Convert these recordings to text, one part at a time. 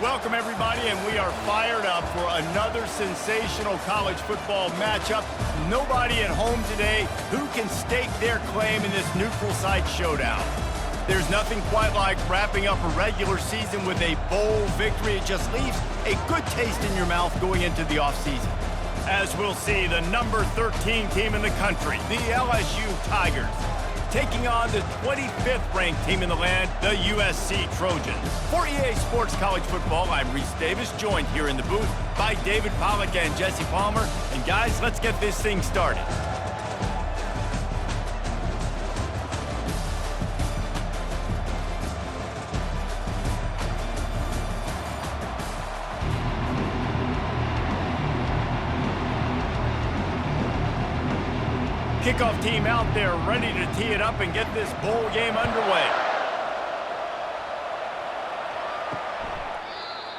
Welcome, everybody, and we are fired up for another sensational college football matchup. Nobody at home today who can stake their claim in this neutral site showdown. There's nothing quite like wrapping up a regular season with a bowl victory. It just leaves a good taste in your mouth going into the offseason. As we'll see, the number 13 team in the country, the LSU Tigers, taking on the 25th ranked team in the land, the USC Trojans. For EA Sports College Football, I'm Reese Davis, joined here in the booth by David Pollack and Jesse Palmer. And guys, let's get this thing started. Kickoff team out there ready to tee it up and get this bowl game underway.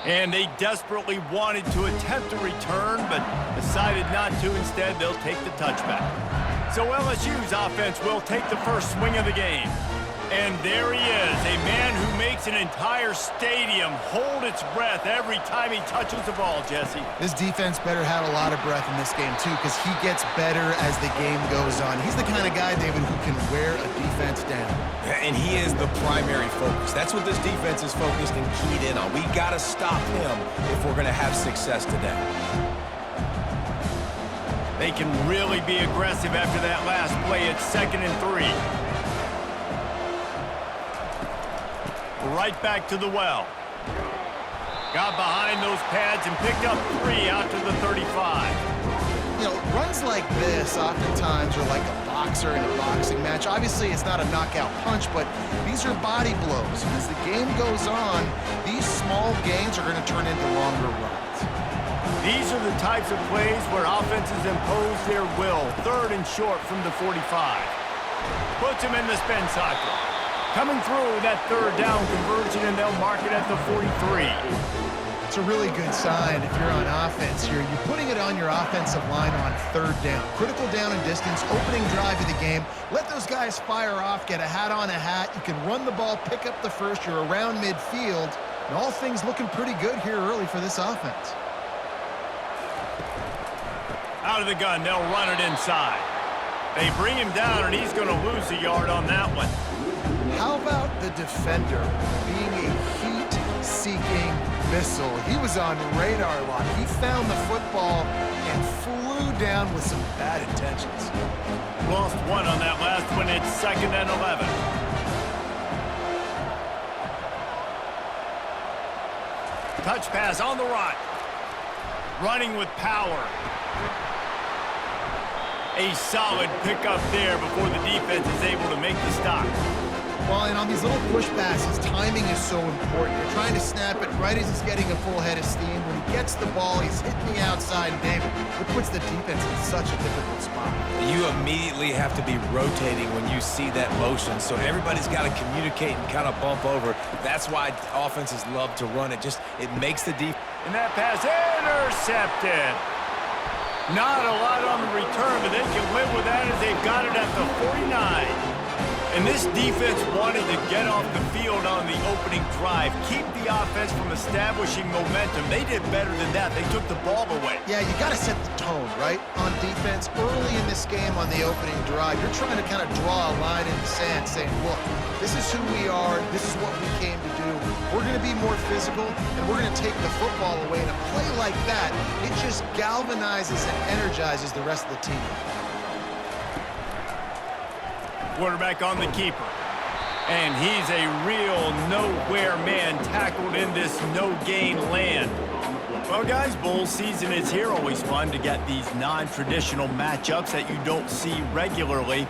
And they desperately wanted to attempt a return, but decided not to. Instead, they'll take the touchback. So LSU's offense will take the first swing of the game. And there he is, a man who makes an entire stadium hold its breath every time he touches the ball, Jesse. This defense better have a lot of breath in this game, too, because he gets better as the game goes on. He's the kind of guy, David, who can wear a defense down. And he is the primary focus. That's what this defense is focused and keyed in on. We got to stop him if we're going to have success today. They can really be aggressive after that last play. It's 2nd and 3. Right back to the well. Got behind those pads and picked up 3 out to the 35. You know, runs like this oftentimes are like a boxer in a boxing match. Obviously, it's not a knockout punch, but these are body blows. And as the game goes on, these small gains are going to turn into longer runs. These are the types of plays where offenses impose their will. 3rd and short from the 45. Puts him in the spin cycle. Coming through that 3rd down conversion, and they'll mark it at the 43. It's a really good sign if you're on offense here. You're putting it on your offensive line on 3rd down. Critical down and distance, opening drive of the game. Let those guys fire off, get a hat on a hat. You can run the ball, pick up the first. You're around midfield. And all things looking pretty good here early for this offense. Out of the gun, they'll run it inside. They bring him down, and he's going to lose a yard on that one. How about the defender being a heat-seeking missile? He was on radar lock. He found the football and flew down with some bad intentions. Lost 1 on that last one. It's 2nd and 11. Touch pass on the run. Running with power. A solid pickup there before the defense is able to make the stop. Well, and on these little push passes, timing is so important. You're trying to snap it right as he's getting a full head of steam. When he gets the ball, he's hitting the outside, David. It puts the defense in such a difficult spot. You immediately have to be rotating when you see that motion, so everybody's got to communicate and kind of bump over. That's why offenses love to run it. It makes the defense. And that pass intercepted. Not a lot on the return, but they can live with that as they've got it at the 49. And this defense wanted to get off the field on the opening drive, keep the offense from establishing momentum. They did better than that. They took the ball away. Yeah, you got to set the tone, right? On defense, early in this game on the opening drive, you're trying to kind of draw a line in the sand saying, look, this is who we are. This is what we came to do. We're going to be more physical, and we're going to take the football away. And a play like that, it just galvanizes and energizes the rest of the team. Quarterback on the keeper. And he's a real nowhere man tackled in this no-gain land. Well, guys, bowl season is here. Always fun to get these non-traditional matchups that you don't see regularly.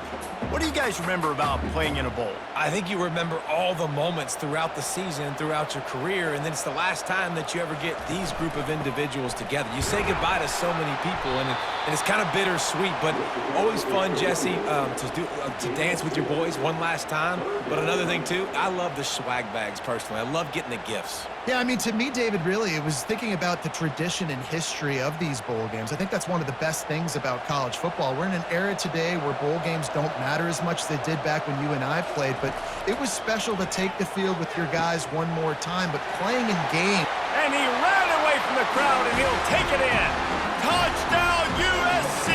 What do you guys remember about playing in a bowl? I think you remember all the moments throughout the season, throughout your career, and then it's the last time that you ever get these group of individuals together. You say goodbye to so many people, and it's kind of bittersweet, but always fun, Jesse, to dance with your boys one last time. But another thing, too, I love the swag bags, personally. I love getting the gifts. Yeah, I mean, to me, David, really, it was thinking about the tradition and history of these bowl games. I think that's one of the best things about college football. We're in an era today where bowl games don't matter matter as much as they did back when you and I played, but it was special to take the field with your guys one more time, but playing in game. And he ran away from the crowd, and he'll take it in. Touchdown, USC!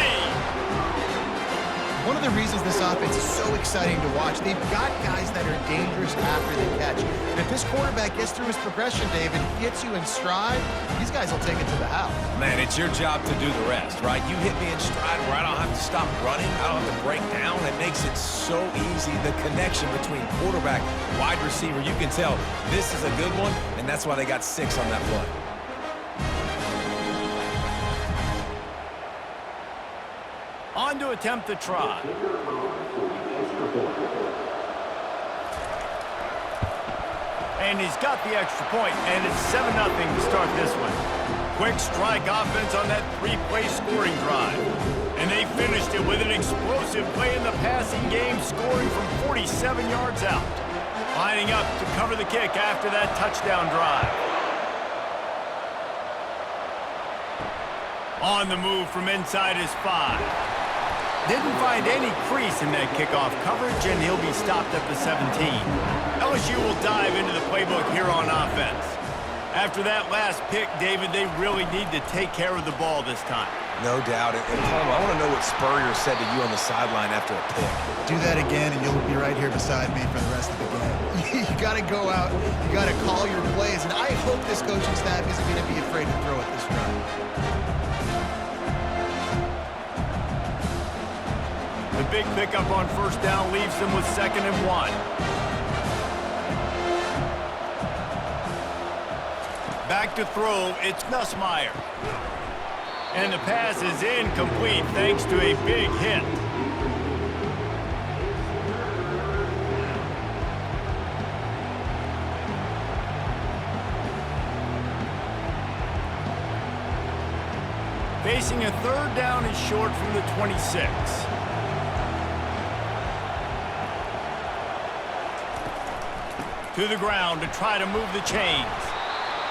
One of the reasons this offense is so exciting to watch, they've got guys that are dangerous after the catch. And if this quarterback gets through his progression, David, gets you in stride, these guys will take it to the house. Man, it's your job to do the rest, right? You hit me in stride where I don't have to stop running. I don't have to break down. It makes it so easy. The connection between quarterback, wide receiver, you can tell this is a good one, and that's why they got 6 on that play. On to attempt the try. And he's got the extra point, and it's 7-0 to start this one. Quick strike offense on that 3-play scoring drive. And they finished it with an explosive play in the passing game, scoring from 47 yards out. Lining up to cover the kick after that touchdown drive. On the move from inside his 5. Didn't find any crease in that kickoff coverage, and he'll be stopped at the 17. LSU will dive into the playbook here on offense. After that last pick, David, they really need to take care of the ball this time. No doubt. And Paul, I want to know what Spurrier said to you on the sideline after a pick. Do that again, and you'll be right here beside me for the rest of the game. You got to go out. You got to call your plays, and I hope this coaching staff isn't going to be afraid to throw it this drive. The big pickup on first down leaves them with 2nd and 1. Back to throw, it's Nussmeier. And the pass is incomplete thanks to a big hit. Facing a 3rd down and short from the 26. To the ground to try to move the chains.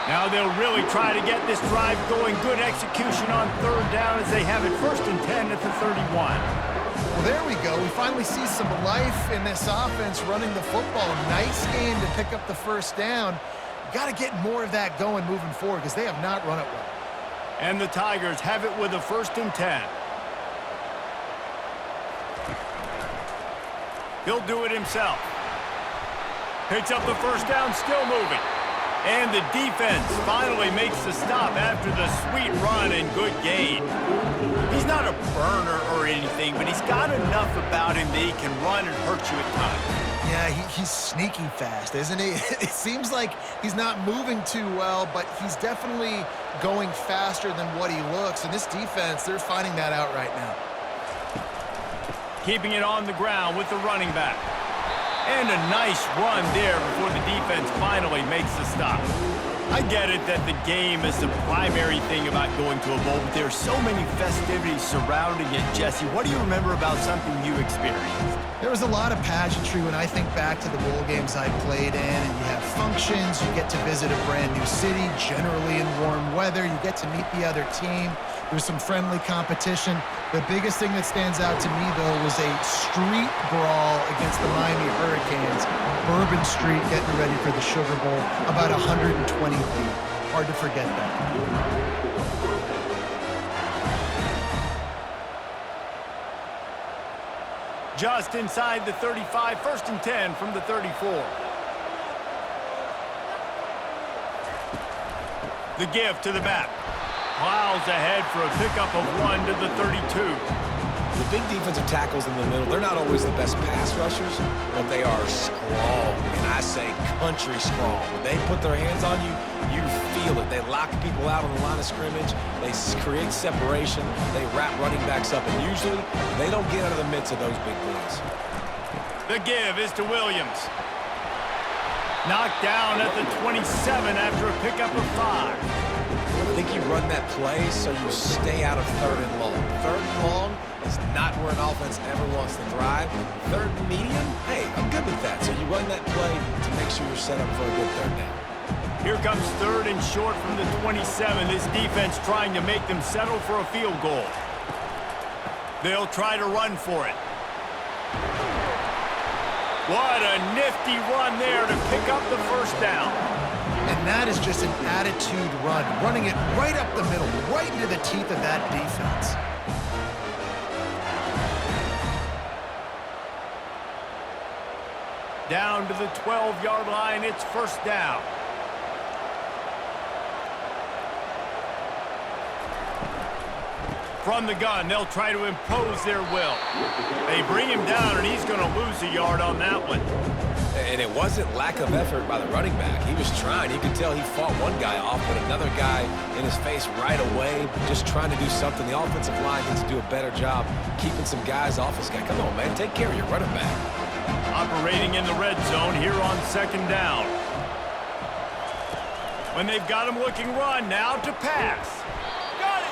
Now they'll really try to get this drive going. Good execution on 3rd down as they have it 1st and 10 at the 31. Well, there we go. We finally see some life in this offense running the football. Nice game to pick up the 1st down. Got to get more of that going moving forward because they have not run it well. And the Tigers have it with a 1st and 10. He'll do it himself. Picks up the 1st down, still moving. And the defense finally makes the stop after the sweet run and good gain. He's not a burner or anything, but he's got enough about him that he can run and hurt you at times. Yeah, he's sneaky fast, isn't he? It seems like he's not moving too well, but he's definitely going faster than what he looks. And this defense, they're finding that out right now. Keeping it on the ground with the running back. And a nice run there before the defense finally makes the stop. I get it that the game is the primary thing about going to a bowl, but there are so many festivities surrounding it. Jesse, what do you remember about something you experienced? There was a lot of pageantry when I think back to the bowl games I played in, and you have functions, you get to visit a brand new city, generally in warm weather, you get to meet the other team. There's some friendly competition. The biggest thing that stands out to me, though, was a street brawl against the Miami Hurricanes. Bourbon Street getting ready for the Sugar Bowl, about 120 feet. Hard to forget that. Just inside the 35, 1st and 10 from the 34. The give to the back. Plows ahead for a pickup of 1 to the 32. The big defensive tackles in the middle, they're not always the best pass rushers, but they are strong, and I say country strong. When they put their hands on you, you feel it. They lock people out on the line of scrimmage. They create separation. They wrap running backs up, and usually they don't get out of the midst of those big boys. The give is to Williams. Knocked down at the 27 after a pickup of 5. I think you run that play so you stay out of 3rd and long. 3rd and long is not where an offense ever wants to drive. 3rd and medium, hey, I'm good with that. So you run that play to make sure you're set up for a good 3rd down. Here comes 3rd and short from the 27. This defense trying to make them settle for a field goal. They'll try to run for it. What a nifty run there to pick up the first down. And that is just an attitude run, running it right up the middle, right into the teeth of that defense. Down to the 12-yard line, it's first down. From the gun, they'll try to impose their will. They bring him down, and he's going to lose a yard on that one. And it wasn't lack of effort by the running back. He was trying. You could tell he fought one guy off, but another guy in his face right away, just trying to do something. The offensive line needs to do a better job keeping some guys off this guy. Come on, man. Take care of your running back. Operating in the red zone here on second down. When they've got him looking run, now to pass. Got it!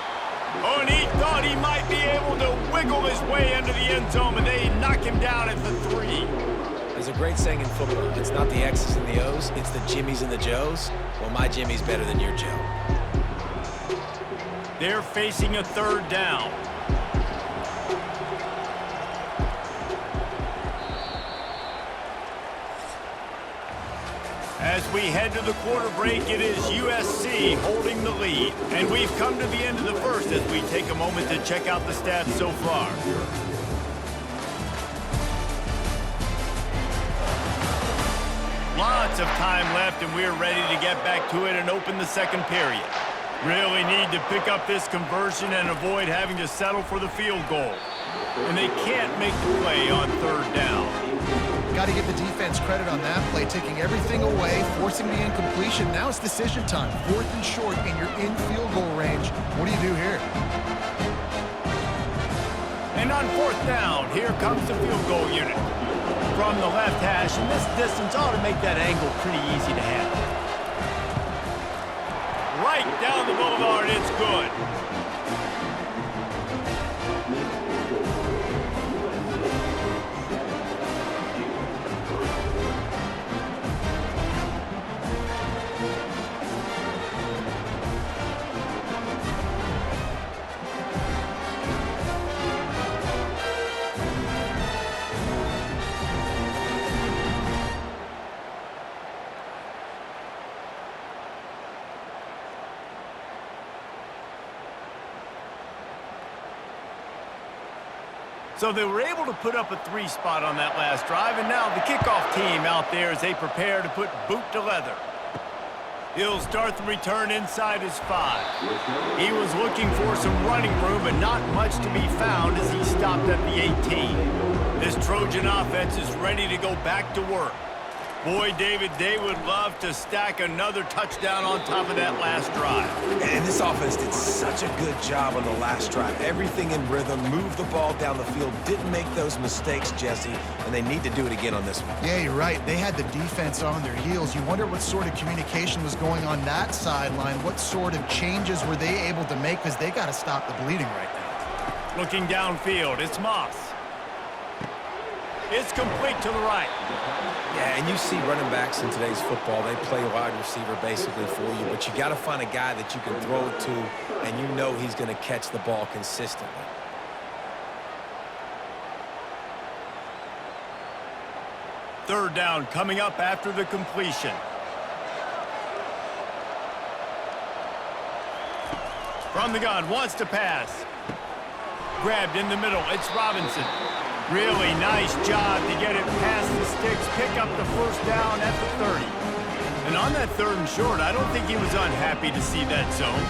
Oh, and he thought he might be able to wiggle his way into the end zone, and they knock him down at the 3. There's a great saying in football. It's not the X's and the O's, it's the Jimmies and the Joes. Well, my Jimmy's better than your Joe. They're facing a third down. As we head to the quarter break, it is USC holding the lead. And we've come to the end of the first as we take a moment to check out the stats so far. Lots of time left, and we're ready to get back to it and open the second period. Really need to pick up this conversion and avoid having to settle for the field goal. And they can't make the play on third down. Got to give the defense credit on that play, taking everything away, forcing the incompletion. Now it's decision time. 4th and short, and you're in field goal range. What do you do here? And on 4th down, here comes the field goal unit. From the left hash, and this distance ought to make that angle pretty easy to handle. Right down the boulevard, it's good. So they were able to put up a 3 spot on that last drive, and now the kickoff team out there as they prepare to put boot to leather. He'll start the return inside his 5. He was looking for some running room, but not much to be found as he stopped at the 18. This Trojan offense is ready to go back to work. Boy, David, they would love to stack another touchdown on top of that last drive. And this offense did such a good job on the last drive. Everything in rhythm, moved the ball down the field, didn't make those mistakes, Jesse, and they need to do it again on this one. Yeah, you're right. They had the defense on their heels. You wonder what sort of communication was going on that sideline. What sort of changes were they able to make, because they got to stop the bleeding right now. Looking downfield, it's Moss. It's complete to the right. Yeah, and you see running backs in today's football, they play wide receiver basically for you, but you got to find a guy that you can throw it to, and you know he's going to catch the ball consistently. Third down coming up after the completion. From the gun, wants to pass. Grabbed in the middle, it's Robinson. Really nice job to get it past the sticks, pick up the first down at the 30. And on that 3rd and short, I don't think he was unhappy to see that zone.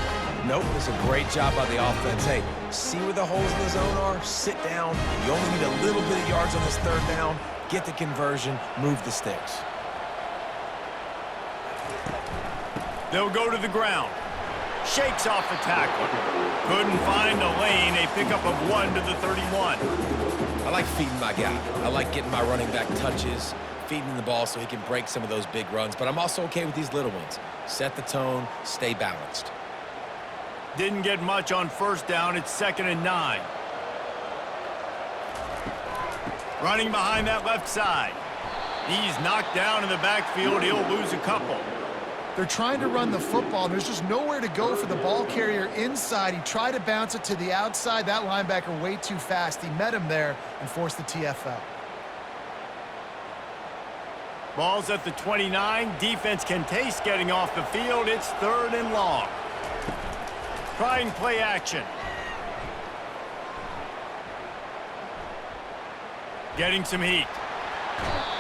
Nope, it's a great job by the offense. Hey, see where the holes in the zone are? Sit down. You only need a little bit of yards on this 3rd down. Get the conversion, move the sticks. They'll go to the ground. Shakes off the tackle. Couldn't find a lane. A pickup of 1 to the 31. I like feeding my guy. I like getting my running back touches, feeding the ball so he can break some of those big runs. But I'm also okay with these little ones. Set the tone, stay balanced. Didn't get much on first down. It's 2nd and 9. Running behind that left side. He's knocked down in the backfield. He'll lose a couple. They're trying to run the football, and there's just nowhere to go for the ball carrier inside. He tried to bounce it to the outside. That linebacker way too fast. He met him there and forced the TFL. Ball's at the 29. Defense can taste getting off the field. It's 3rd and long. Trying play action. Getting some heat.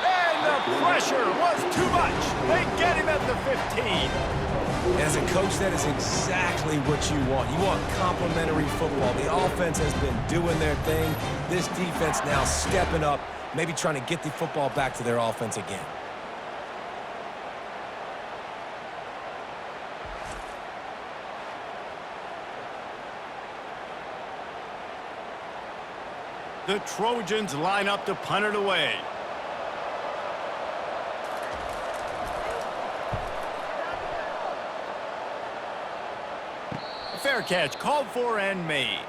And the pressure was too much. They get him at the 15. As a coach, that is exactly what you want. You want complementary football. The offense has been doing their thing. This defense now stepping up, maybe trying to get the football back to their offense again. The Trojans line up to punt it away. A fair catch called for and made.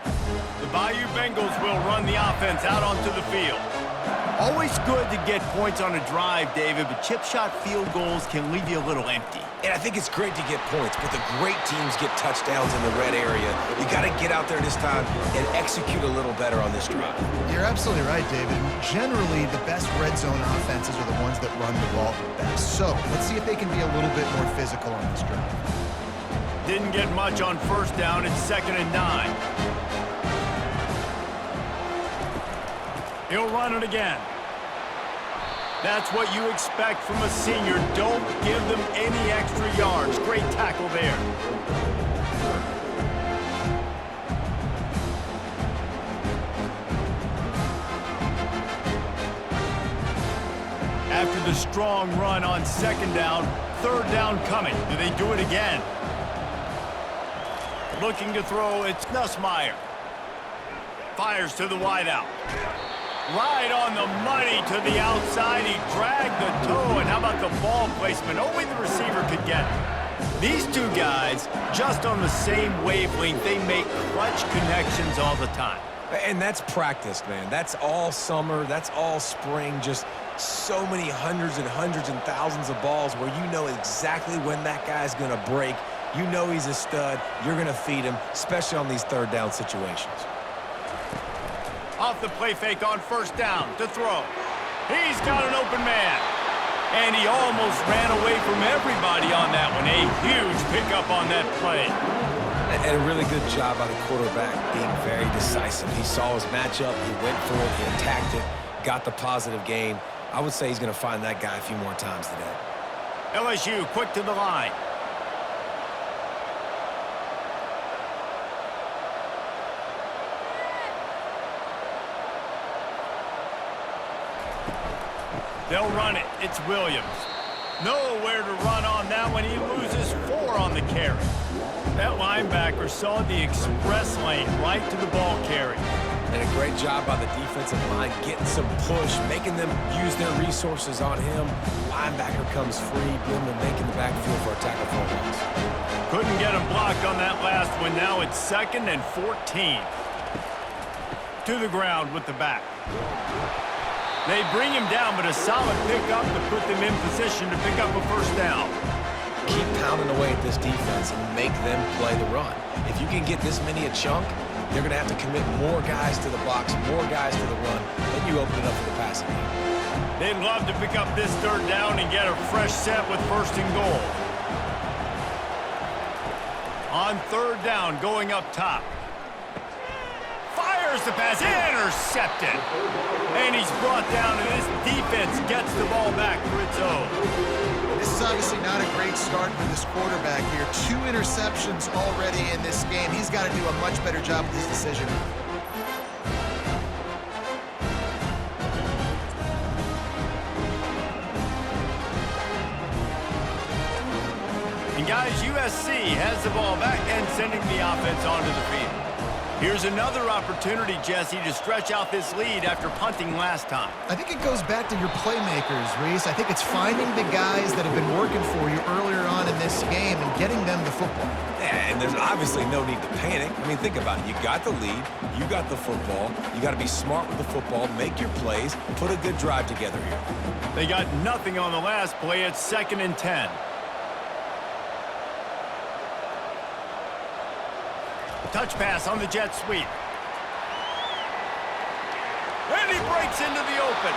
The Bayou Bengals will run the offense out onto the field. Always good to get points on a drive, David, but chip shot field goals can leave you a little empty. And I think it's great to get points, but the great teams get touchdowns in the red area. You got to get out there this time and execute a little better on this drive. You're absolutely right, David. Generally, the best red zone offenses are the ones that run the ball the best. So let's see if they can be a little bit more physical on this drive. Didn't get much on 1st down. It's 2nd and 9. He'll run it again. That's what you expect from a senior. Don't give them any extra yards. Great tackle there. After the strong run on 2nd down, 3rd down coming. Do they do it again? Looking to throw, it's Nussmeier. Fires to the wideout. Right on the money to the outside. He dragged the toe, and how about the ball placement? Only the receiver could get it. These two guys, just on the same wavelength, they make clutch connections all the time. And that's practice, man. That's all summer. That's all spring. Just so many hundreds and thousands of balls where you know exactly when that guy's going to break. You know he's a stud. You're going to feed him, especially on these 3rd down situations. Off the play fake on 1st down to throw. He's got an open man. And he almost ran away from everybody on that one. A huge pickup on that play. And a really good job by the quarterback being very decisive. He saw his matchup. He went for it. He attacked it. Got the positive gain. I would say he's going to find that guy a few more times today. LSU quick to the line. They'll run it. It's Williams. Nowhere to run on that one. He loses 4 on the carry. That linebacker saw the express lane right to the ball carry. And a great job by the defensive line getting some push, making them use their resources on him. Linebacker comes free, boom, and making the backfield for a tackle for a loss. Couldn't get him blocked on that last one. Now it's 2nd and 14. To the ground with the back. They bring him down, but a solid pickup to put them in position to pick up a 1st down. Keep pounding away at this defense and make them play the run. If you can get this many a chunk, they're going to have to commit more guys to the box, more guys to the run. Then you open it up for the passing game. They'd love to pick up this 3rd down and get a fresh set with 1st and goal. On 3rd down, going up top. Fires the pass, intercepted. And he's brought down, and this defense gets the ball back for its own. This is obviously not a great start for this quarterback here. 2 interceptions already in this game. He's got to do a much better job with his decision. And guys, USC has the ball back and sending the offense onto the field. Here's another opportunity, Jesse, to stretch out this lead after punting last time. I think it goes back to your playmakers, Reese. I think it's finding the guys that have been working for you earlier on in this game and getting them the football. Yeah, and there's obviously no need to panic. I mean, think about it. You got the lead. You got the football. You got to be smart with the football, make your plays, put a good drive together here. They got nothing on the last play. It's 2nd and 10. Touch pass on the jet sweep. And he breaks into the open.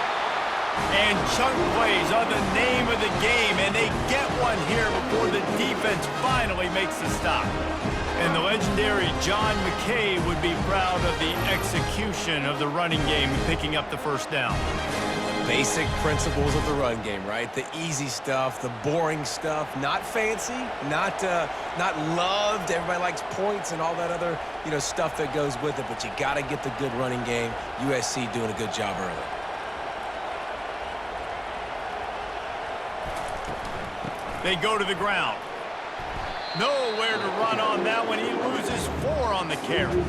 And chunk plays are the name of the game, and they get one here before the defense finally makes the stop. And the legendary John McKay would be proud of the execution of the running game, picking up the first down. Basic principles of the run game, right? The easy stuff, the boring stuff, not fancy, not loved. Everybody likes points and all that other, stuff that goes with it, but you got to get the good running game. USC doing a good job early. They go to the ground. Nowhere to run on that one. He loses 4 on the carry.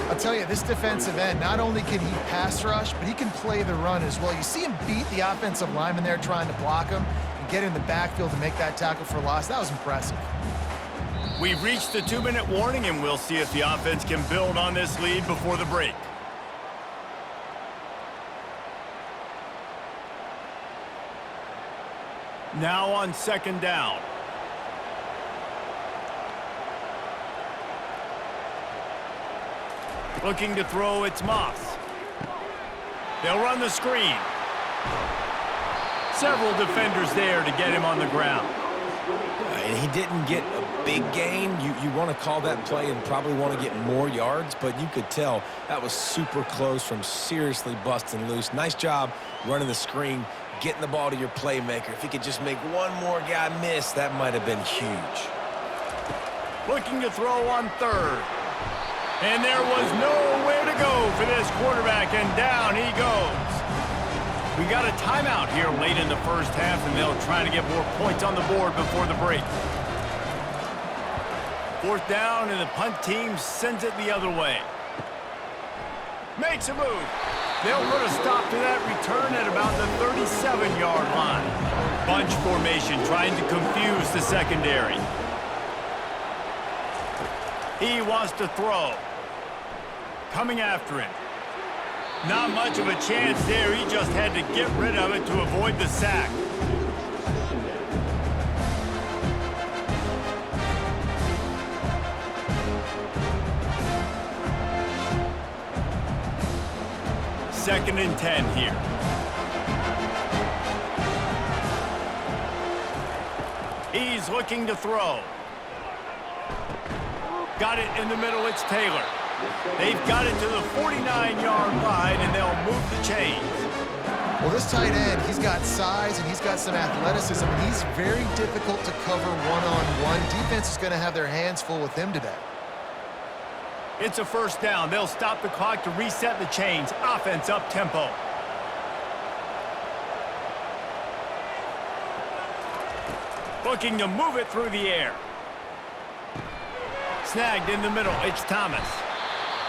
I'll tell you, this defensive end, not only can he pass rush, but he can play the run as well. You see him beat the offensive lineman there trying to block him and get in the backfield to make that tackle for loss. That was impressive. We've reached the 2-minute warning, and we'll see if the offense can build on this lead before the break. Now on 2nd down. Looking to throw, it's Moss. They'll run the screen. Several defenders there to get him on the ground. And he didn't get a big gain. You want to call that play and probably want to get more yards, but you could tell that was super close from seriously busting loose. Nice job running the screen, getting the ball to your playmaker. If he could just make one more guy miss, that might have been huge. Looking to throw on 3rd. And there was nowhere to go for this quarterback, and down he goes. We got a timeout here late in the first half, and they'll try to get more points on the board before the break. 4th down, and the punt team sends it the other way. Makes a move. They'll put a stop to that return at about the 37-yard line. Bunch formation trying to confuse the secondary. He wants to throw. Coming after him. Not much of a chance there. He just had to get rid of it to avoid the sack. Second and 10 here. He's looking to throw. Got it in the middle, it's Taylor. They've got it to the 49-yard line, and they'll move the chains. Well, this tight end, he's got size and he's got some athleticism, and he's very difficult to cover one-on-one. Defense is going to have their hands full with him today. It's a 1st down. They'll stop the clock to reset the chains. Offense up tempo. Looking to move it through the air. Snagged in the middle. It's Thomas.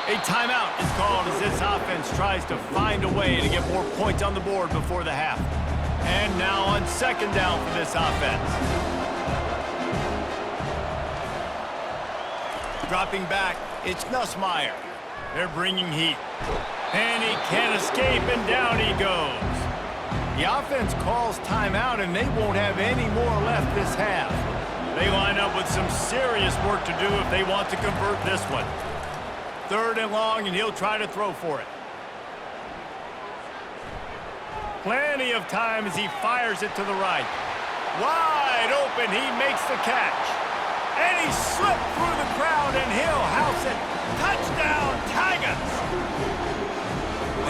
A timeout is called as this offense tries to find a way to get more points on the board before the half. And now on 2nd down for this offense. Dropping back, it's Nussmeier. They're bringing heat. And he can't escape, and down he goes. The offense calls timeout, and they won't have any more left this half. They line up with some serious work to do if they want to convert this one. 3rd and long, and he'll try to throw for it. Plenty of time as he fires it to the right. Wide open, he makes the catch. And he slipped through the crowd, and he'll house it. Touchdown, Tigers!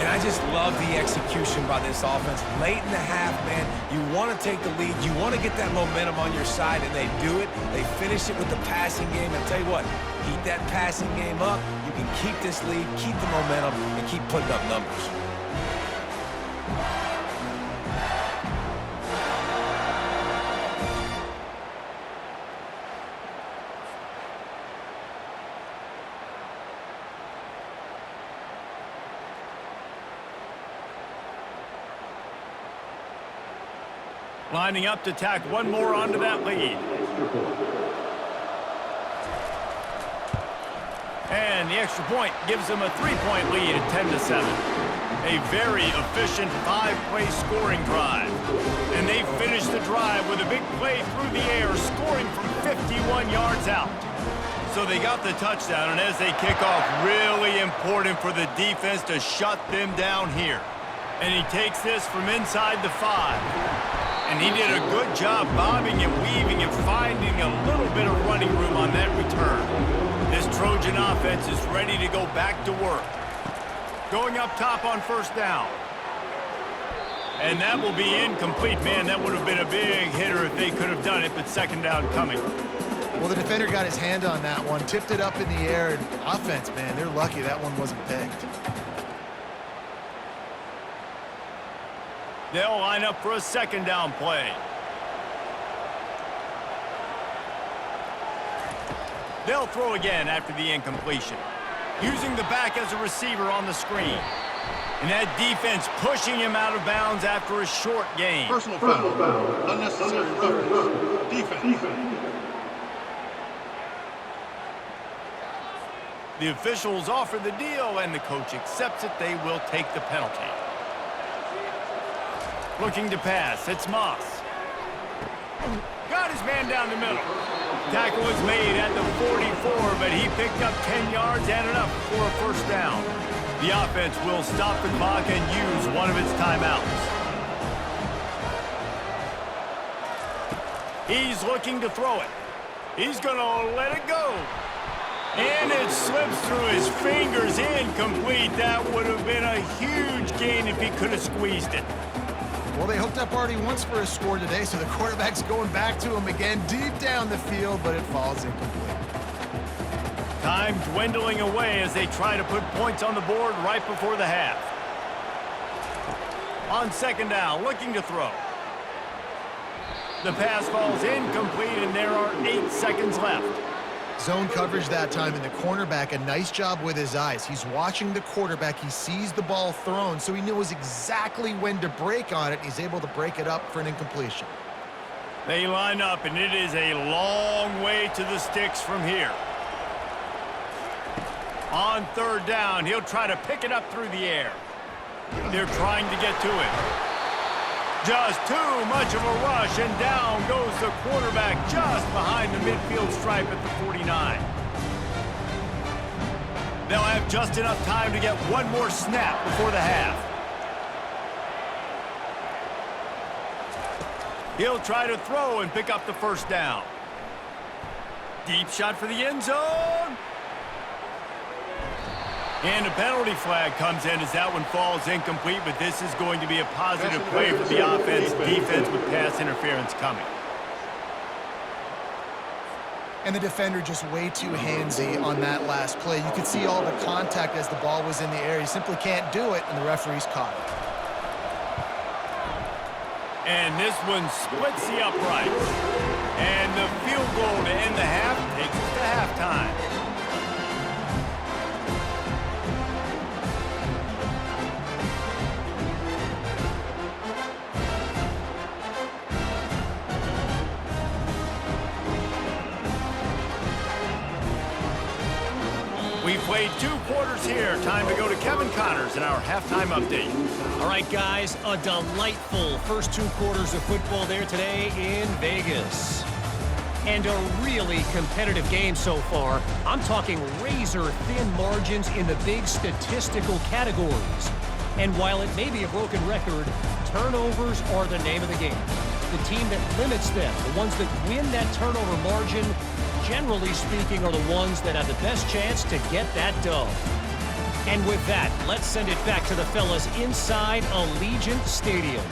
And I just love the execution by this offense. Late in the half, man, you want to take the lead. You want to get that momentum on your side, and they do it. They finish it with the passing game. And I'll tell you what, keep that passing game up. You can keep this lead, keep the momentum, and keep putting up numbers. Lining up to tack one more onto that lead. And the extra point gives them a 3-point lead at 10-7. A very efficient 5-play scoring drive. And they finish the drive with a big play through the air, scoring from 51 yards out. So they got the touchdown, and as they kick off, really important for the defense to shut them down here. And he takes this from inside the 5. And he did a good job bobbing and weaving and finding a little bit of running room on that return. This Trojan offense is ready to go back to work. Going up top on first down. And that will be incomplete. Man, that would have been a big hitter if they could have done it, but second down coming. Well, the defender got his hand on that one, tipped it up in the air. And offense, man, they're lucky that one wasn't picked. They'll line up for a second down play. They'll throw again after the incompletion. Using the back as a receiver on the screen. And that defense pushing him out of bounds after a short gain. Personal foul. Unnecessary roughness. Defense. The officials offer the deal, and the coach accepts it. They will take the penalty. Looking to pass, it's Moss. Got his man down the middle. Tackle was made at the 44, but he picked up 10 yards and enough for a first down. The offense will stop the clock and use one of its timeouts. He's looking to throw it. He's going to let it go. And it slips through his fingers, incomplete. That would have been a huge gain if he could have squeezed it. Well, they hooked up already once for a score today, so the quarterback's going back to him again deep down the field, but it falls incomplete. Time dwindling away as they try to put points on the board right before the half. On second down, looking to throw. The pass falls incomplete, and there are 8 seconds left. Zone coverage that time, and the cornerback, a nice job with his eyes. He's watching the quarterback. He sees the ball thrown, so he knows exactly when to break on it. He's able to break it up for an incompletion. They line up, and it is a long way to the sticks from here. On third down, he'll try to pick it up through the air. They're trying to get to it. Just too much of a rush, and down goes the quarterback just behind the midfield stripe at the 49. They'll have just enough time to get one more snap before the half. He'll try to throw and pick up the first down. Deep shot for the end zone. And a penalty flag comes in as that one falls incomplete, but this is going to be a positive play for the offense. Defense with pass interference coming. And the defender just way too handsy on that last play. You could see all the contact as the ball was in the air. He simply can't do it, and the referee's caught it. And this one splits the uprights. And the field goal to end the half takes us to halftime. We've played 2 quarters here. Time to go to Kevin Connors in our halftime update. All right, guys, a delightful first 2 quarters of football there today in Vegas. And a really competitive game so far. I'm talking razor-thin margins in the big statistical categories. And while it may be a broken record, turnovers are the name of the game. The team that limits them, the ones that win that turnover margin, generally speaking, are the ones that have the best chance to get that dub. And with that, let's send it back to the fellas inside Allegiant Stadium.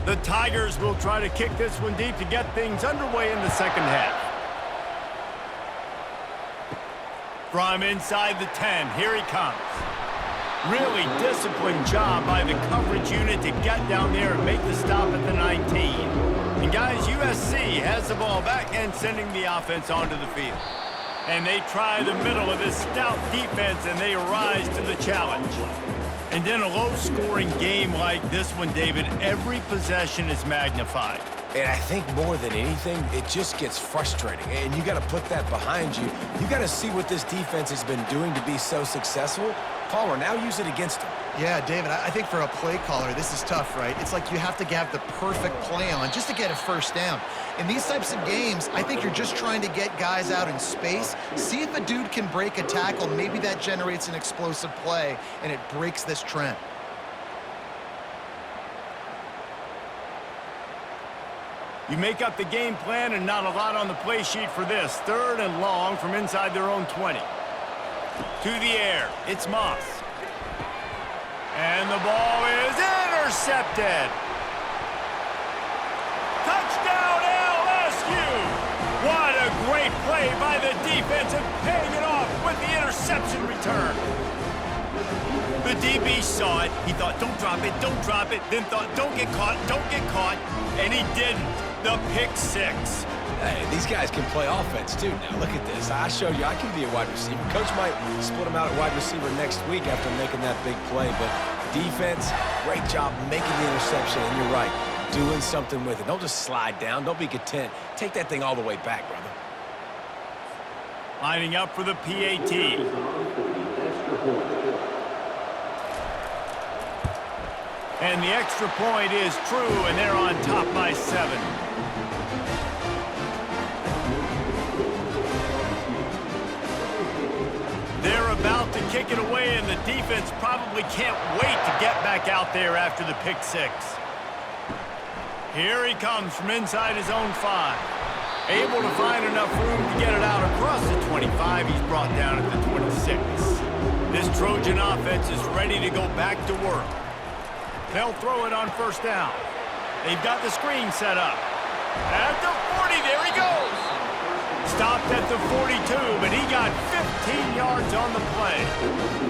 The Tigers will try to kick this one deep to get things underway in the second half. From inside the 10, here he comes. Really disciplined job by the coverage unit to get down there and make the stop at the 19. And guys, USC has the ball back and sending the offense onto the field. And they try the middle of this stout defense, and they rise to the challenge. And in a low-scoring game like this one, David, every possession is magnified. And I think more than anything, it just gets frustrating. And you got to put that behind you. You got to see what this defense has been doing to be so successful. Palmer, now use it against them. Yeah, David, I think for a play caller, this is tough, right? It's like you have to have the perfect play on just to get a first down. In these types of games, I think you're just trying to get guys out in space, see if a dude can break a tackle. Maybe that generates an explosive play, and it breaks this trend. You make up the game plan and not a lot on the play sheet for this. 3rd and long from inside their own 20. To the air, it's Moss. And the ball is intercepted. Touchdown LSU! What a great play by the defense and paying it off with the interception return. The DB saw it. He thought, don't drop it, then thought, don't get caught, and he didn't. The pick 6. Hey, these guys can play offense, too. Now, look at this. I showed you I can be a wide receiver. Coach might split him out at wide receiver next week after making that big play. But defense, great job making the interception. And you're right, doing something with it. Don't just slide down. Don't be content. Take that thing all the way back, brother. Lining up for the PAT. And the extra point is true, and they're on top by 7. They're about to kick it away, and the defense probably can't wait to get back out there after the pick 6. Here he comes from inside his own 5. Able to find enough room to get it out across the 25. He's brought down at the 26. This Trojan offense is ready to go back to work. They'll throw it on 1st down. They've got the screen set up. At the 40, there he goes. Stopped at the 42, but he got 15 yards on the play.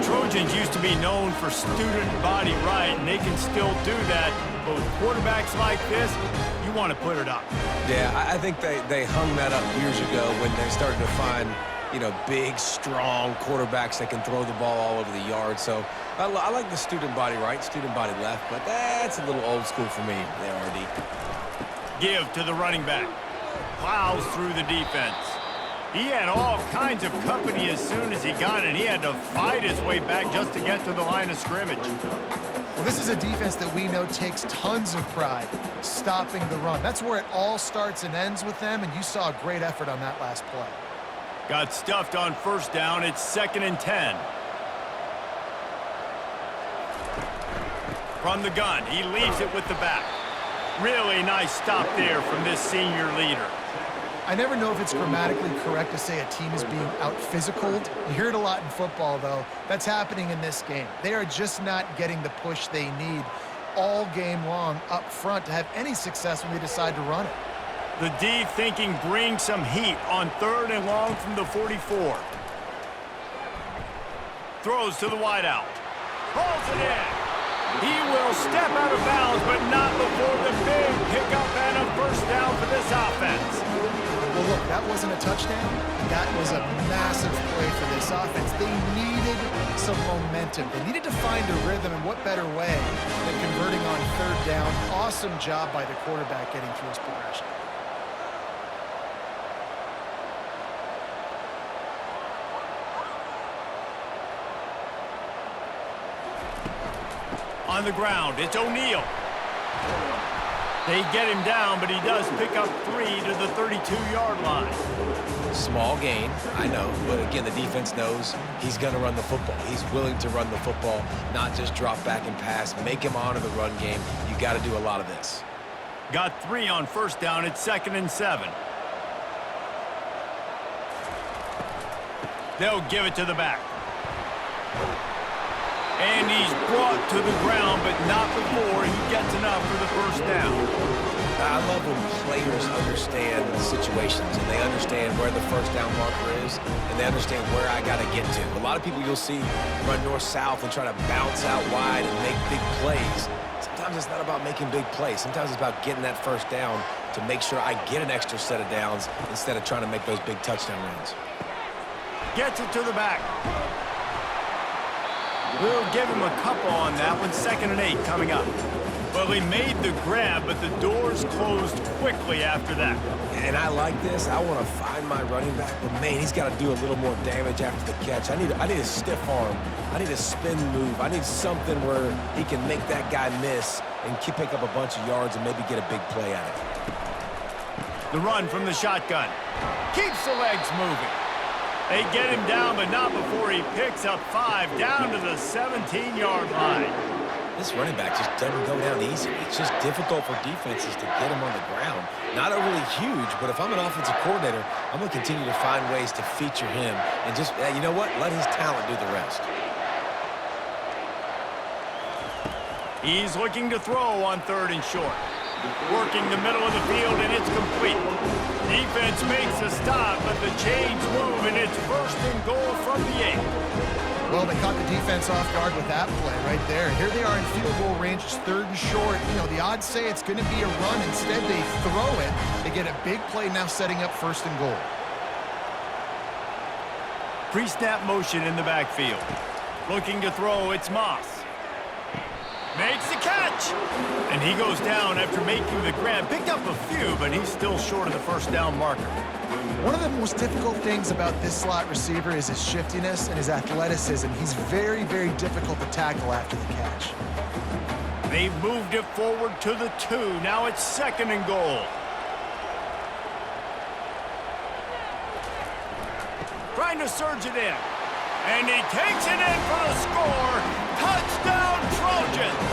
Trojans used to be known for student body right, and they can still do that. But with quarterbacks like this, you want to put it up. Yeah, I think they hung that up years ago when they started to find, you know, big, strong quarterbacks that can throw the ball all over the yard. So I like the student body right, student body left, but that's a little old school for me there, RD. Give to the running back. Plows through the defense. He had all kinds of company as soon as he got it. He had to fight his way back just to get to the line of scrimmage. Well, this is a defense that we know takes tons of pride stopping the run. That's where it all starts and ends with them, and you saw a great effort on that last play. Got stuffed on 1st down. It's 2nd and 10. From the gun, he leaves it with the back. Really nice stop there from this senior leader. I never know if it's grammatically correct to say a team is being out-physicaled. You hear it a lot in football, though. That's happening in this game. They are just not getting the push they need all game long up front to have any success when they decide to run it. The D thinking bring some heat on 3rd and long from the 44. Throws to the wideout. Pulls it in. He will step out of bounds, but not before the big pickup and a 1st down for this offense. Well, look, that wasn't a touchdown. That was a massive play for this offense. They needed some momentum. They needed to find a rhythm, and what better way than converting on 3rd down. Awesome job by the quarterback getting through his progression. On the ground, it's O'Neal. They get him down, but he does pick up 3 to the 32-yard line. Small gain, I know, but again, the defense knows he's going to run the football. He's willing to run the football, not just drop back and pass, make him honor the run game. You got to do a lot of this. Got 3 on 1st down. It's 2nd and 7. They'll give it to the back. And he's brought to the ground, but not before he gets enough for the 1st down. I love when players understand the situations and they understand where the 1st down marker is and they understand where I got to get to. A lot of people you'll see run north-south and try to bounce out wide and make big plays. Sometimes it's not about making big plays. Sometimes it's about getting that 1st down to make sure I get an extra set of downs instead of trying to make those big touchdown runs. Gets it to the back. We'll give him a couple on that one. 2nd and 8 coming up. Well, he made the grab, but the doors closed quickly after that. And I like this. I want to find my running back, but man, he's got to do a little more damage after the catch. I need a stiff arm. I need a spin move. I need something where he can make that guy miss and pick up a bunch of yards and maybe get a big play out of it. The run from the shotgun. Keeps the legs moving. They get him down, but not before he picks up 5 down to the 17-yard line. This running back just doesn't go down easy. It's just difficult for defenses to get him on the ground. Not overly huge, but if I'm an offensive coordinator, I'm going to continue to find ways to feature him and just, you know what, let his talent do the rest. He's looking to throw on 3rd and short. Working the middle of the field, and it's complete. Defense makes a stop, but the chains move, and it's 1st and goal from the 8. Well, they caught the defense off guard with that play right there. Here they are in field goal range. It's 3rd and short. You know, the odds say it's going to be a run. Instead, they throw it. They get a big play now setting up 1st and goal. Pre-snap motion in the backfield. Looking to throw, it's Moss. Makes the catch! And he goes down after making the grab. Picked up a few, but he's still short of the 1st down marker. One of the most difficult things about this slot receiver is his shiftiness and his athleticism. He's very, very difficult to tackle after the catch. They've moved it forward to the 2. Now it's 2nd and goal. Trying to surge it in. And he takes it in for the score. Touchdown, Trojans!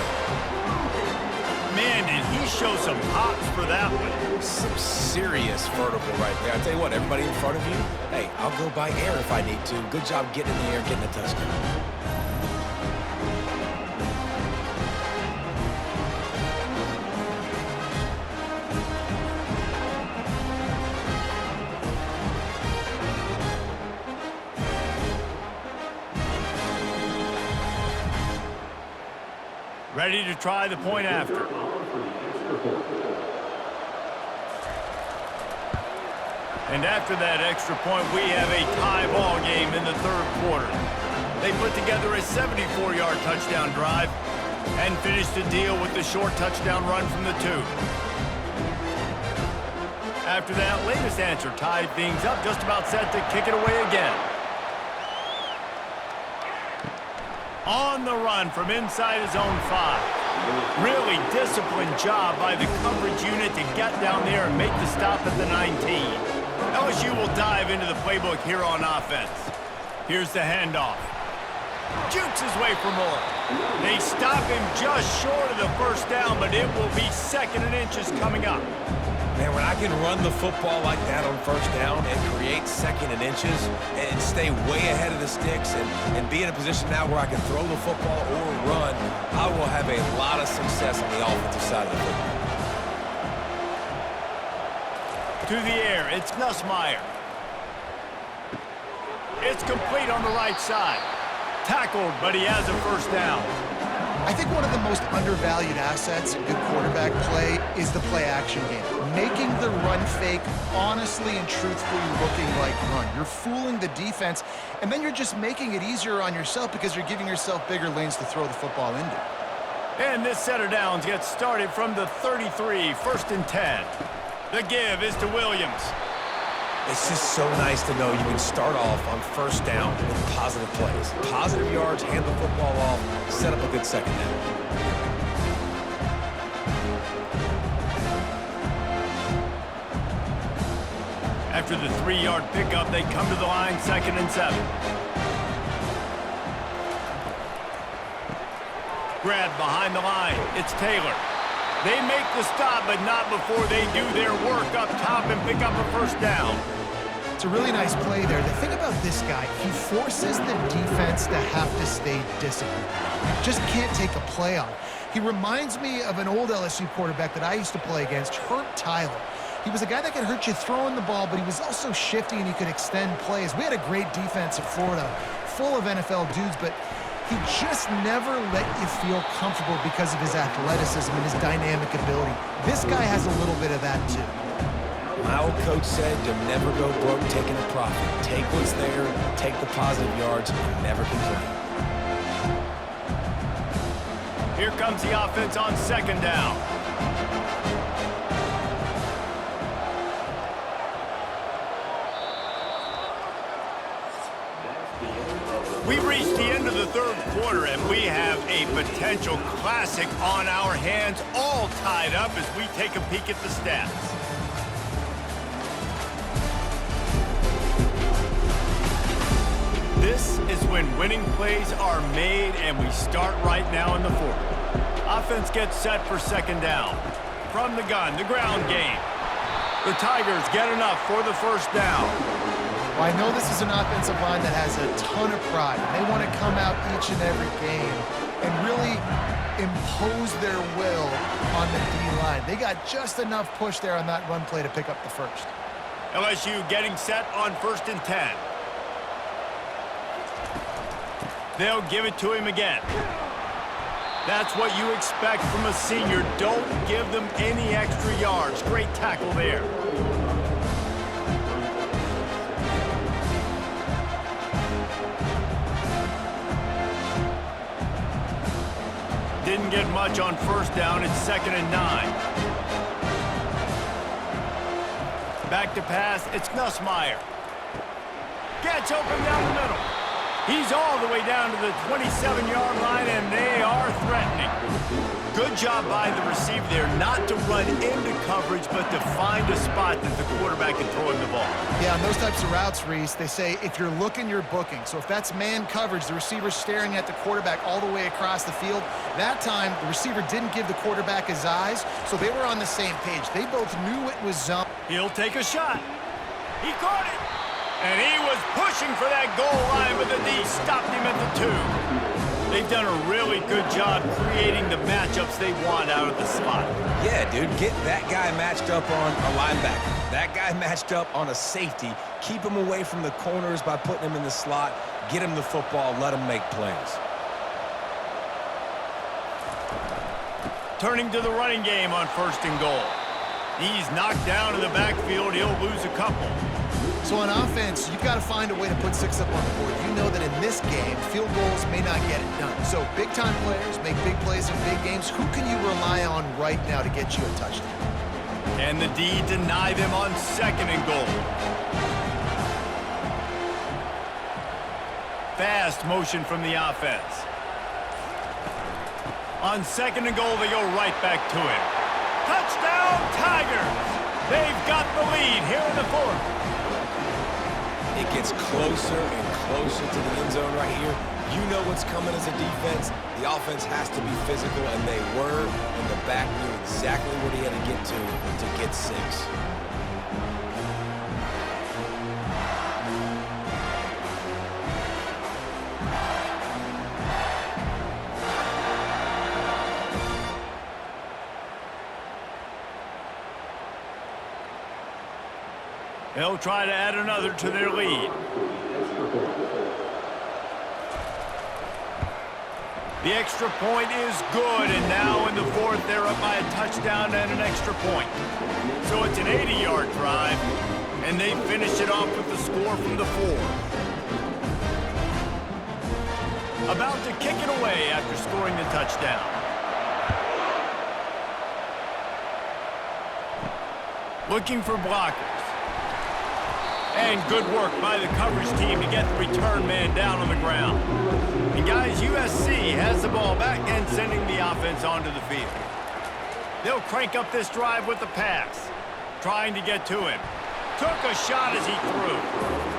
Man, did he show some hops for that one. Some serious vertical right there. I tell you what, everybody in front of you, hey, I'll go by air if I need to. Good job getting in the air, getting a touchdown. Ready to try the point after. And after that extra point, we have a tie ball game in the 3rd quarter. They put together a 74-yard touchdown drive and finished the deal with the short touchdown run from the 2. After that latest answer tied things up, just about set to kick it away again. On the run from inside his own 5. Really disciplined job by the coverage unit to get down there and make the stop at the 19. LSU will dive into the playbook here on offense. Here's the handoff. Jukes his way for more. They stop him just short of the 1st down, but it will be 2nd and inches coming up. Man, when I can run the football like that on 1st down and create 2nd and inches and stay way ahead of the sticks and be in a position now where I can throw the football or run, I will have a lot of success on the offensive side of the football. To the air, it's Nussmeier. It's complete on the right side. Tackled, but he has a 1st down. I think one of the most undervalued assets in good quarterback play is the play-action game. Making the run fake honestly and truthfully looking like run. You're fooling the defense, and then you're just making it easier on yourself because you're giving yourself bigger lanes to throw the football into. And this set of downs gets started from the 33, 1st and 10. The give is to Williams. It's just so nice to know you can start off on 1st down with positive plays. Positive yards, hand the football off, set up a good 2nd down. After the 3-yard pickup, they come to the line 2nd and 7. Grab behind the line. It's Taylor. They make the stop, but not before they do their work up top and pick up a 1st down. It's a really nice play there. The thing about this guy, he forces the defense to have to stay disciplined. Just can't take a play on. He reminds me of an old LSU quarterback that I used to play against, Herb Tyler. He was a guy that could hurt you throwing the ball, but he was also shifty and he could extend plays. We had a great defense at Florida, full of NFL dudes, but he just never let you feel comfortable because of his athleticism and his dynamic ability. This guy has a little bit of that too. My old coach said you'll never go broke taking a profit. Take what's there, take the positive yards, and never complain. Here comes the offense on second down. We've reached the end of the third quarter, and we have a potential classic on our hands, all tied up as we take a peek at the stats. This is when winning plays are made, and we start right now in the fourth. Offense gets set for second down. From the gun, the ground game. The Tigers get enough for the first down. Well, I know this is an offensive line that has a ton of pride. They want to come out each and every game and really impose their will on the D-line. They got just enough push there on that run play to pick up the first. LSU getting set on 1st and 10. They'll give it to him again. That's what you expect from a senior. Don't give them any extra yards. Great tackle there. Didn't get much on first down. It's 2nd and 9. Back to pass. It's Nussmeier. Gets open down the middle. He's all the way down to the 27-yard line, and they are threatening. Good job by the receiver there not to run into coverage, but to find a spot that the quarterback can throw him the ball. Yeah, on those types of routes, Reese, they say if you're looking, you're booking. So if that's man coverage, the receiver's staring at the quarterback all the way across the field. That time, the receiver didn't give the quarterback his eyes, so they were on the same page. They both knew it was zone. He'll take a shot. He caught it. And he was pushing for that goal line, but the D stopped him at the 2. They've done a really good job creating the matchups they want out of the slot. Yeah, dude, get that guy matched up on a linebacker. That guy matched up on a safety. Keep him away from the corners by putting him in the slot. Get him the football. Let him make plays. Turning to the running game on 1st and goal. He's knocked down in the backfield. He'll lose a couple. So on offense, you've got to find a way to put 6 up on the board. You know that in this game, field goals may not get it done. So big-time players make big plays in big games. Who can you rely on right now to get you a touchdown? And the D deny them on 2nd and goal. Fast motion from the offense. On 2nd and goal, they go right back to him. Touchdown, Tigers! They've got the lead here in the fourth. It gets closer and closer to the end zone right here. You know what's coming as a defense. The offense has to be physical, and they were. And the back knew exactly what he had to get 6. They'll try to add another to their lead. The extra point is good, and now in the fourth, they're up by a touchdown and an extra point. So it's an 80-yard drive, and they finish it off with the score from the 4. About to kick it away after scoring the touchdown. Looking for blockers. And good work by the coverage team to get the return man down on the ground. And guys, USC has the ball back and sending the offense onto the field. They'll crank up this drive with the pass. Trying to get to him. Took a shot as he threw.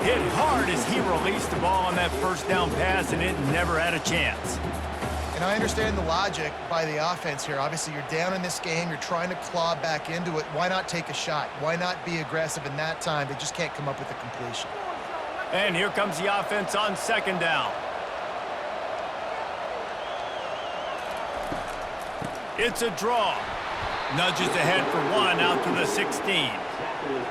Hit hard as he released the ball on that first down pass, and it never had a chance. And I understand the logic by the offense here. Obviously, you're down in this game. You're trying to claw back into it. Why not take a shot? Why not be aggressive in that time? They just can't come up with a completion. And here comes the offense on 2nd down. It's a draw. Nudges ahead for 1 out to the 16.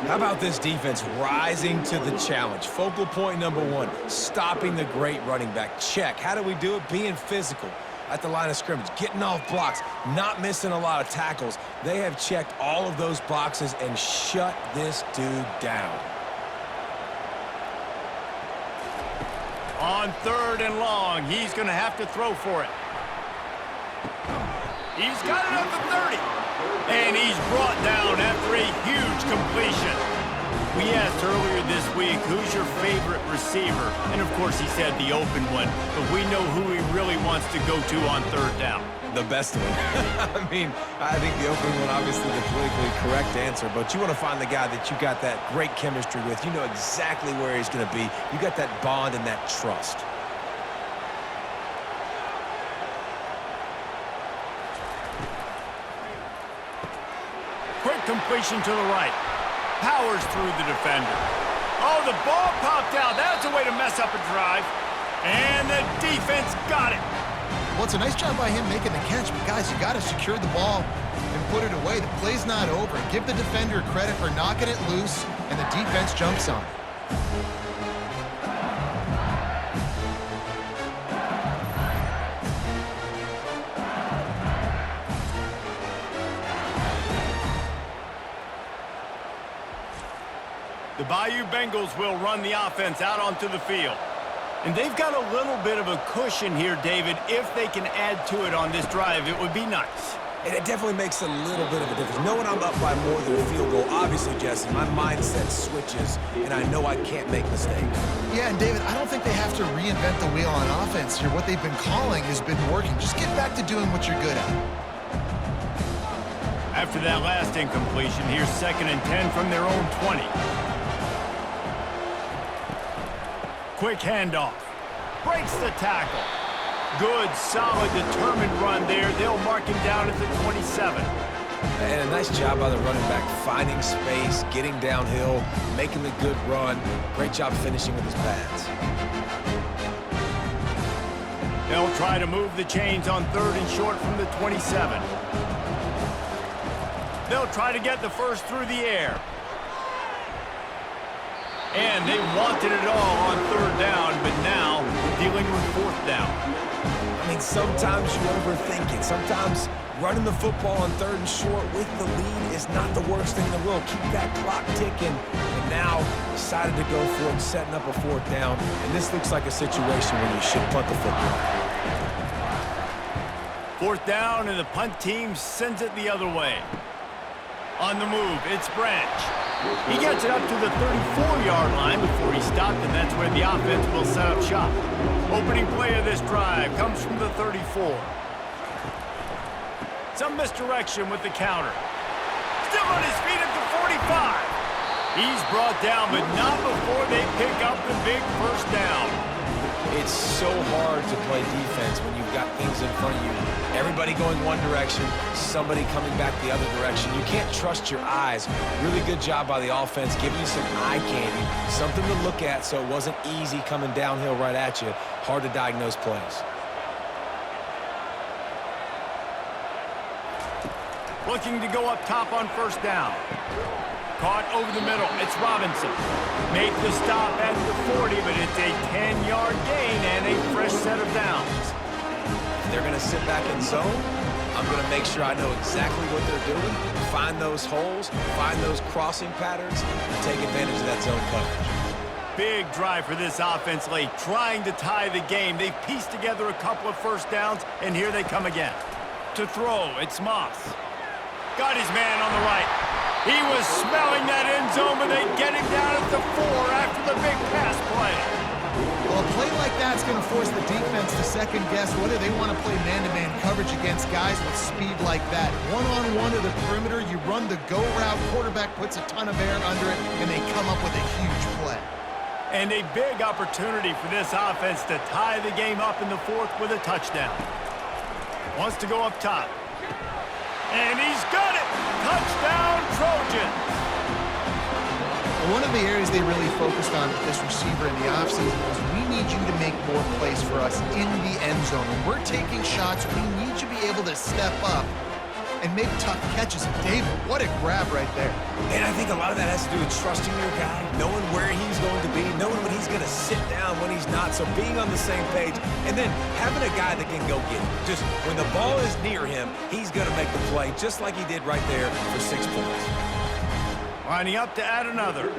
How about this defense rising to the challenge? Focal point number 1, stopping the great running back. Check. How do we do it? Being physical at the line of scrimmage, getting off blocks, not missing a lot of tackles. They have checked all of those boxes and shut this dude down. On 3rd and long, he's going to have to throw for it. He's got it at the 30. And he's brought down after a huge completion. We asked earlier this week, who's your favorite receiver? And, of course, he said the open one. But we know who he really wants to go to on third down. The best one. I mean, I think the open one, obviously the politically correct answer, but you want to find the guy that you got that great chemistry with. You know exactly where he's going to be. You got that bond and that trust. Quick completion to the right. Powers through the defender. Oh, the ball popped out. That's a way to mess up a drive. And the defense got it. Well, it's a nice job by him making the catch, but guys, you got to secure the ball and put it away. The play's not over. Give the defender credit for knocking it loose, and the defense jumps on it. The Bayou Bengals will run the offense out onto the field. And they've got a little bit of a cushion here, David. If they can add to it on this drive, it would be nice. And it definitely makes a little bit of a difference. Knowing I'm up by more than a field goal, obviously, Jesse, my mindset switches, and I know I can't make mistakes. Yeah, and David, I don't think they have to reinvent the wheel on offense here. What they've been calling has been working. Just get back to doing what you're good at. After that last incompletion, here's 2nd and 10 from their own 20. Quick handoff. Breaks the tackle. Good, solid, determined run there. They'll mark him down at the 27. And a nice job by the running back, finding space, getting downhill, making a good run. Great job finishing with his pads. They'll try to move the chains on 3rd and short from the 27. They'll try to get the first through the air. And they wanted it all on 3rd down, but now dealing with 4th down. I mean, sometimes you overthink it. Sometimes running the football on 3rd and short with the lead is not the worst thing in the world. Keep that clock ticking. And now decided to go for it, setting up a 4th down. And this looks like a situation where you should punt the football. 4th down, and the punt team sends it the other way. On the move, it's Branch. He gets it up to the 34-yard line before he stopped, and that's where the offense will set up shop. Opening play of this drive comes from the 34. Some misdirection with the counter. Still on his feet at the 45. He's brought down, but not before they pick up the big first down. It's so hard to play defense when you've got things in front of you. Everybody going one direction, somebody coming back the other direction. You can't trust your eyes. Really good job by the offense, giving you some eye candy, something to look at so it wasn't easy coming downhill right at you. Hard to diagnose plays. Looking to go up top on 1st down. Caught over the middle. It's Robinson. Make the stop at the 40, but it's a 10-yard gain and a fresh set of downs. If they're going to sit back in zone, I'm going to make sure I know exactly what they're doing, find those holes, find those crossing patterns, and take advantage of that zone coverage. Big drive for this offense late, trying to tie the game. They've pieced together a couple of 1st downs, and here they come again. To throw, it's Moss. Got his man on the right. He was smelling that end zone, but they get him down at the 4 after the big pass play. Well, a play like that's going to force the defense to second-guess whether they want to play man-to-man coverage against guys with speed like that. One-on-one to the perimeter, you run the go route, quarterback puts a ton of air under it, and they come up with a huge play. And a big opportunity for this offense to tie the game up in the 4th with a touchdown. Wants to go up top. And he's got it! Touchdown, Trojans! One of the areas they really focused on with this receiver in the offseason was we need you to make more plays for us in the end zone. When we're taking shots, we need you to be able to step up and make tough catches. And David, what a grab right there. And I think a lot of that has to do with trusting your guy, knowing where he's going to be, knowing when he's going to sit down, when he's not, so being on the same page, and then having a guy that can go get it. Just when the ball is near him, he's going to make the play, just like he did right there for 6 points. Lining up to add another.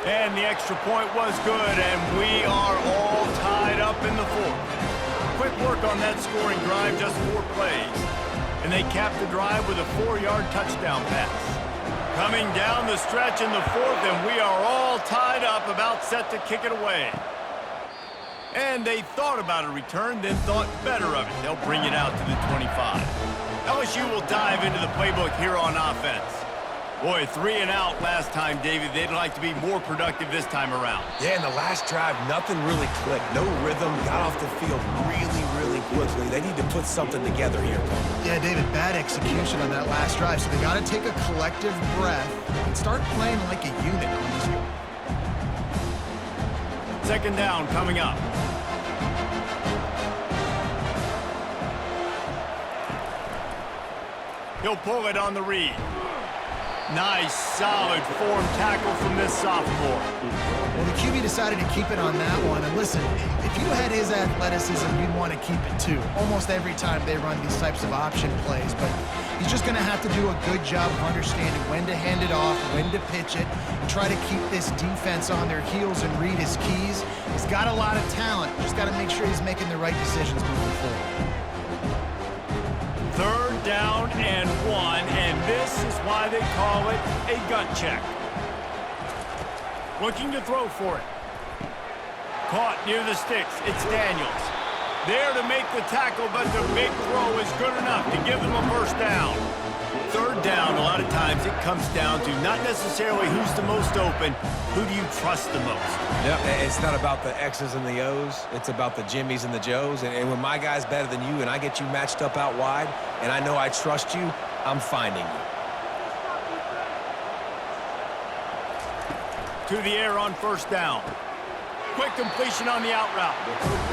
And the extra point was good, and we are all tied up up in the fourth. Quick work on that scoring drive, just 4 plays. And they capped the drive with a 4-yard touchdown pass. Coming down the stretch in the fourth, and we are all tied up, about set to kick it away. And they thought about a return, then thought better of it. They'll bring it out to the 25. LSU will dive into the playbook here on offense. Boy, 3 and out last time, David. They'd like to be more productive this time around. Yeah, in the last drive, nothing really clicked. No rhythm, got off the field really quickly. They need to put something together here. Yeah, David, bad execution on that last drive, so they got to take a collective breath and start playing like a unit on this game. Second down coming up. He'll pull it on the read. Nice, solid form tackle from this sophomore. Well, the QB decided to keep it on that one. And listen, if you had his athleticism, you'd want to keep it too. Almost every time they run these types of option plays. But he's just going to have to do a good job of understanding when to hand it off, when to pitch it, and try to keep this defense on their heels and read his keys. He's got a lot of talent. Just got to make sure he's making the right decisions moving forward. Third down and 1, and this is why they call it a gut check. Looking to throw for it. Caught near the sticks. It's Daniels. There to make the tackle, but the big throw is good enough to give them a first down. Third down, a lot of times it comes down to not necessarily who's the most open, who do you trust the most? Yep, it's not about the X's and the O's. It's about the Jimmys and the Joes. And when my guy's better than you and I get you matched up out wide, and I know I trust you, I'm finding you. To the air on first down. Quick completion on the out route.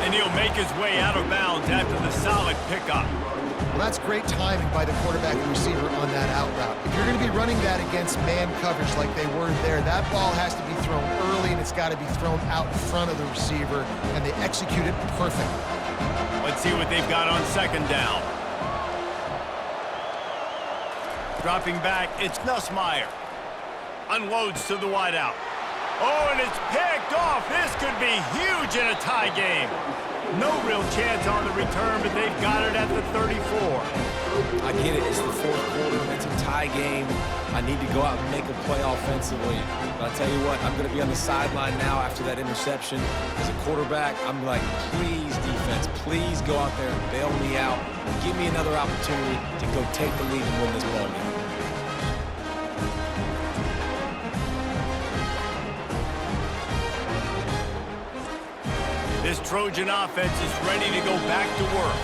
And he'll make his way out of bounds after the solid pickup. Well, that's great timing by the quarterback and receiver on that out route. If you're going to be running that against man coverage like they were there, that ball has to be thrown early, and it's got to be thrown out in front of the receiver, and they execute it perfectly. Let's see what they've got on second down. Dropping back, it's Nussmeier. Unloads to the wideout. Oh, and it's picked off. This could be huge in a tie game. No real chance on the return, but they've got it at the 34. I get it. It's the fourth quarter. It's a tie game. I need to go out and make a play offensively. But I'll tell you what, I'm going to be on the sideline now after that interception. As a quarterback, I'm like, please, defense, please go out there and bail me out. Give me another opportunity to go take the lead and win this ball game. This Trojan offense is ready to go back to work.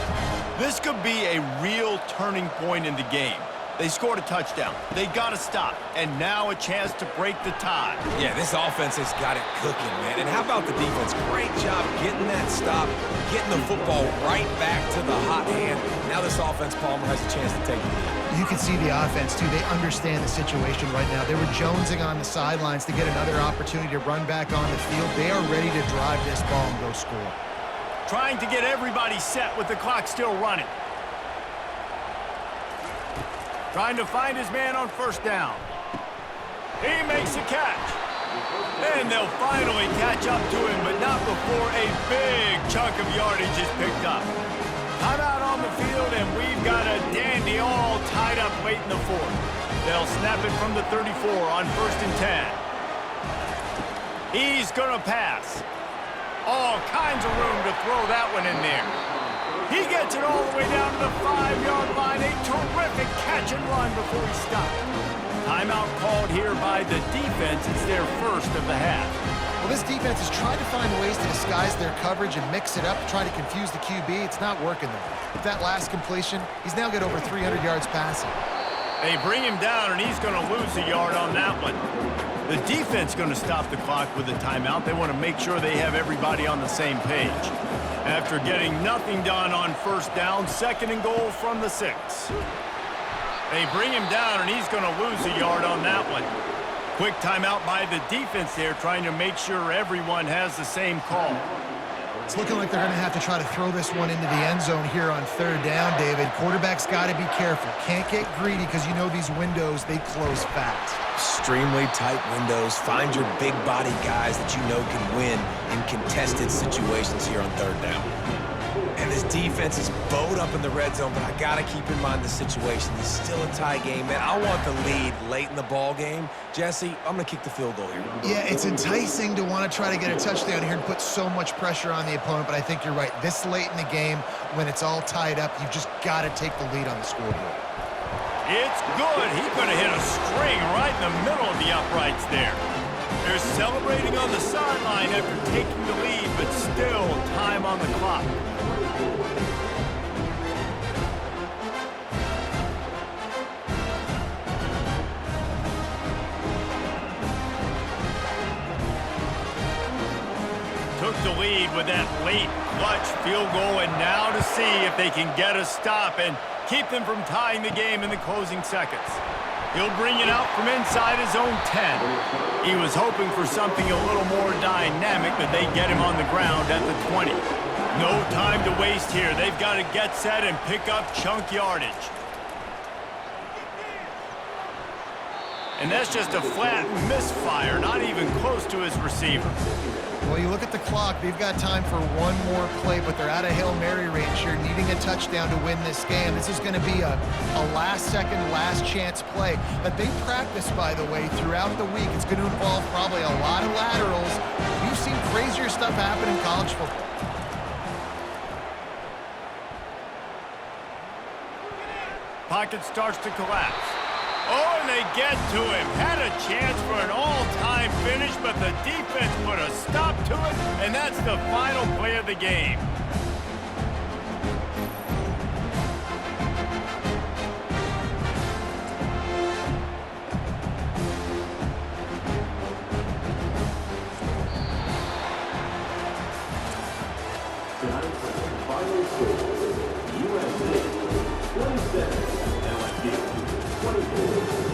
This could be a real turning point in the game. They scored a touchdown. They got to stop. And now a chance to break the tie. Yeah, this offense has got it cooking, man. And how about the defense? Great job getting that stop, getting the football right back to the hot hand. Now this offense, Palmer, has a chance to take the lead. You can see the offense, too. They understand the situation right now. They were jonesing on the sidelines to get another opportunity to run back on the field. They are ready to drive this ball and go score. Trying to get everybody set with the clock still running. Trying to find his man on first down. He makes a catch. And they'll finally catch up to him, but not before a big chunk of yardage is picked up. Timeout on the field, and we've got a dandy all tied up late in the fourth. They'll snap it from the 34 on 1st and 10. He's going to pass. All kinds of room to throw that one in there. He gets it all the way down to the 5-yard line. A terrific catch and run before he stopped. Timeout called here by the defense. It's their first of the half. Well, this defense is trying to find ways to disguise their coverage and mix it up, try to confuse the QB. It's not working there. With that last completion, he's now got over 300 yards passing. They bring him down, and he's going to lose a yard on that one. The defense going to stop the clock with a timeout. They want to make sure they have everybody on the same page. After getting nothing done on first down, 2nd and goal from the 6. They bring him down, and he's going to lose a yard on that one. Quick timeout by the defense there, trying to make sure everyone has the same call. It's looking like they're going to have to try to throw this one into the end zone here on third down, David. Quarterback's got to be careful. Can't get greedy because you know these windows, they close fast. Extremely tight windows. Find your big body guys that you know can win in contested situations here on third down. And this defense is bowed up in the red zone, but I got to keep in mind the situation. It's still a tie game, man. I want the lead late in the ball game. Jesse, I'm going to kick the field goal here. Yeah, it's enticing to want to try to get a touchdown here and put so much pressure on the opponent, but I think you're right. This late in the game, when it's all tied up, you've just got to take the lead on the scoreboard. It's good. He could have hit a string right in the middle of the uprights there. They're celebrating on the sideline after taking the lead, but still time on the clock. Took the lead with that late clutch field goal, and now to see if they can get a stop and keep them from tying the game in the closing seconds. He'll bring it out from inside his own 10. He was hoping for something a little more dynamic, but they get him on the ground at the 20. No time to waste here. They've got to get set and pick up chunk yardage. And that's just a flat misfire, not even close to his receiver. Well, you look at the clock, they've got time for one more play, but they're out of Hail Mary range here, needing a touchdown to win this game. This is going to be a last-second, last-chance play that they practice, by the way, throughout the week. It's going to involve probably a lot of laterals. We've seen crazier stuff happen in college football. Pocket starts to collapse. Oh, and they get to him. Had a chance for an all-time finish, but the defense put a stop to it, and that's the final play of the game. Tonight's final score, USC 27, LSU 24.